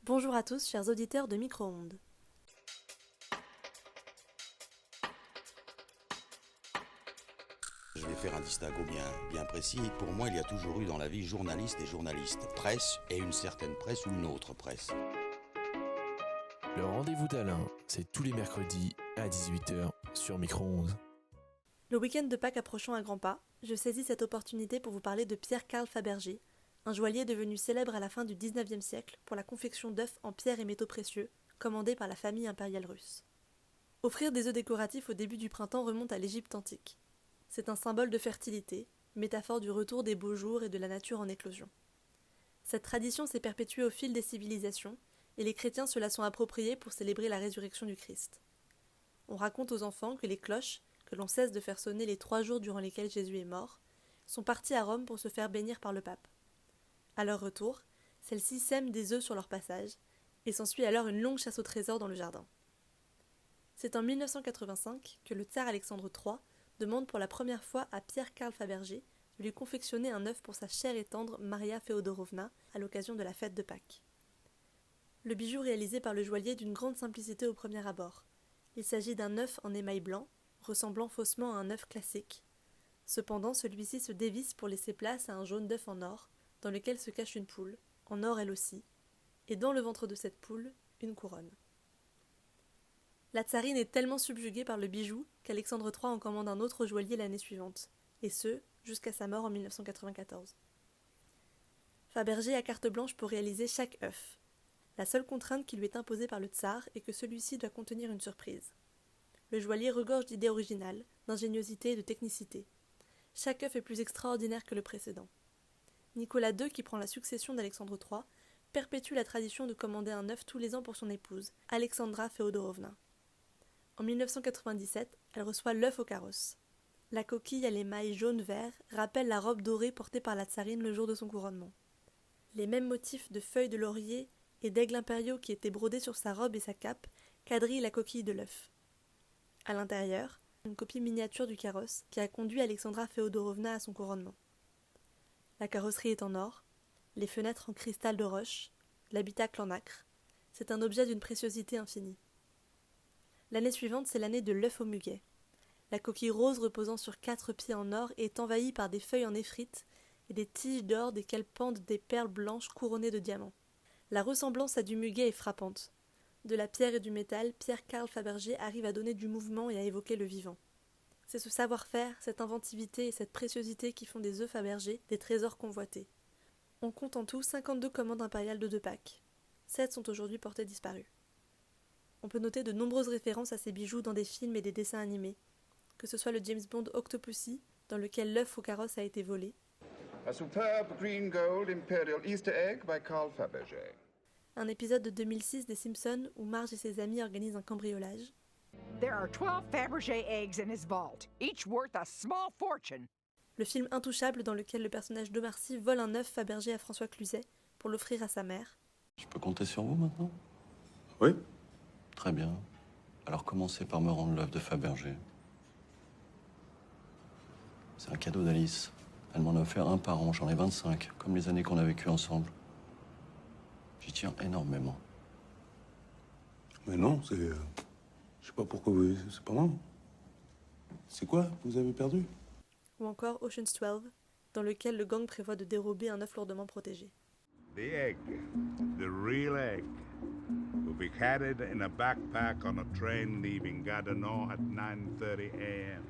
Bonjour à tous, chers auditeurs de Micro-ondes. Je vais faire un distinguo bien précis. Pour moi, il y a toujours eu dans la vie journaliste et journalistes, presse et une certaine presse ou une autre presse. Le rendez-vous d'Alain, c'est tous les mercredis à 18h sur Micro-ondes. Le week-end de Pâques approchant à grands pas, je saisis cette opportunité pour vous parler de Pierre Carl Fabergé, un joaillier devenu célèbre à la fin du XIXe siècle pour la confection d'œufs en pierre et métaux précieux, commandés par la famille impériale russe. Offrir des œufs décoratifs au début du printemps remonte à l'Égypte antique. C'est un symbole de fertilité, métaphore du retour des beaux jours et de la nature en éclosion. Cette tradition s'est perpétuée au fil des civilisations, et les chrétiens se la sont appropriée pour célébrer la résurrection du Christ. On raconte aux enfants que les cloches, que l'on cesse de faire sonner les 3 jours durant lesquels Jésus est mort, sont parties à Rome pour se faire bénir par le pape. À leur retour, celles-ci sèment des œufs sur leur passage, et s'ensuit alors une longue chasse au trésor dans le jardin. C'est en 1985 que le tsar Alexandre III demande pour la première fois à Pierre Carl Fabergé de lui confectionner un œuf pour sa chère et tendre Maria Feodorovna à l'occasion de la fête de Pâques. Le bijou réalisé par le joaillier d'une grande simplicité au premier abord. Il s'agit d'un œuf en émail blanc, ressemblant faussement à un œuf classique. Cependant, celui-ci se dévisse pour laisser place à un jaune d'œuf en or, dans lequel se cache une poule, en or elle aussi, et dans le ventre de cette poule, une couronne. La tsarine est tellement subjuguée par le bijou qu'Alexandre III en commande un autre joaillier l'année suivante, et ce, jusqu'à sa mort en 1994. Fabergé a carte blanche pour réaliser chaque œuf. La seule contrainte qui lui est imposée par le tsar est que celui-ci doit contenir une surprise. Le joaillier regorge d'idées originales, d'ingéniosité et de technicité. Chaque œuf est plus extraordinaire que le précédent. Nicolas II, qui prend la succession d'Alexandre III, perpétue la tradition de commander un œuf tous les ans pour son épouse, Alexandra Feodorovna. En 1997, elle reçoit l'œuf au carrosse. La coquille à l'émail jaune-vert rappelle la robe dorée portée par la tsarine le jour de son couronnement. Les mêmes motifs de feuilles de laurier et d'aigles impériaux qui étaient brodés sur sa robe et sa cape quadrillent la coquille de l'œuf. À l'intérieur, une copie miniature du carrosse qui a conduit Alexandra Feodorovna à son couronnement. La carrosserie est en or, les fenêtres en cristal de roche, l'habitacle en nacre. C'est un objet d'une préciosité infinie. L'année suivante, c'est l'année de l'œuf au muguet. La coquille rose reposant sur 4 pieds en or est envahie par des feuilles en néphrite et des tiges d'or desquelles pendent des perles blanches couronnées de diamants. La ressemblance à du muguet est frappante. De la pierre et du métal, Pierre Carl Fabergé arrive à donner du mouvement et à évoquer le vivant. C'est ce savoir-faire, cette inventivité et cette préciosité qui font des œufs Fabergé des trésors convoités. On compte en tout 52 commandes impériales d'œufs de Pâques. 7 sont aujourd'hui portées disparues. On peut noter de nombreuses références à ces bijoux dans des films et des dessins animés, que ce soit le James Bond Octopussy, dans lequel l'œuf au carrosse a été volé, A superb green gold imperial Easter egg by Carl Fabergé. un épisode de 2006 des Simpsons où Marge et ses amis organisent un cambriolage, There are 12 Fabergé eggs in his vault, each worth a small fortune. le film Intouchable dans lequel le personnage d'Omar Sy vole un œuf Fabergé à François Cluzet pour l'offrir à sa mère, Je peux compter sur vous maintenant? Oui. Très bien. Alors commencez par me rendre l'œuf de Fabergé. C'est un cadeau d'Alice. Elle m'en a offert un par an, j'en ai 25, comme les années qu'on a vécues ensemble. J'y tiens énormément. Mais non, c'est... je sais pas pourquoi vous... C'est pas moi. C'est quoi? Vous avez perdu? ou encore Ocean's 12, dans lequel le gang prévoit de dérober un œuf lourdement protégé. The egg, the real egg, will be carried in a backpack on a train leaving Gatineau at 9:30 a.m.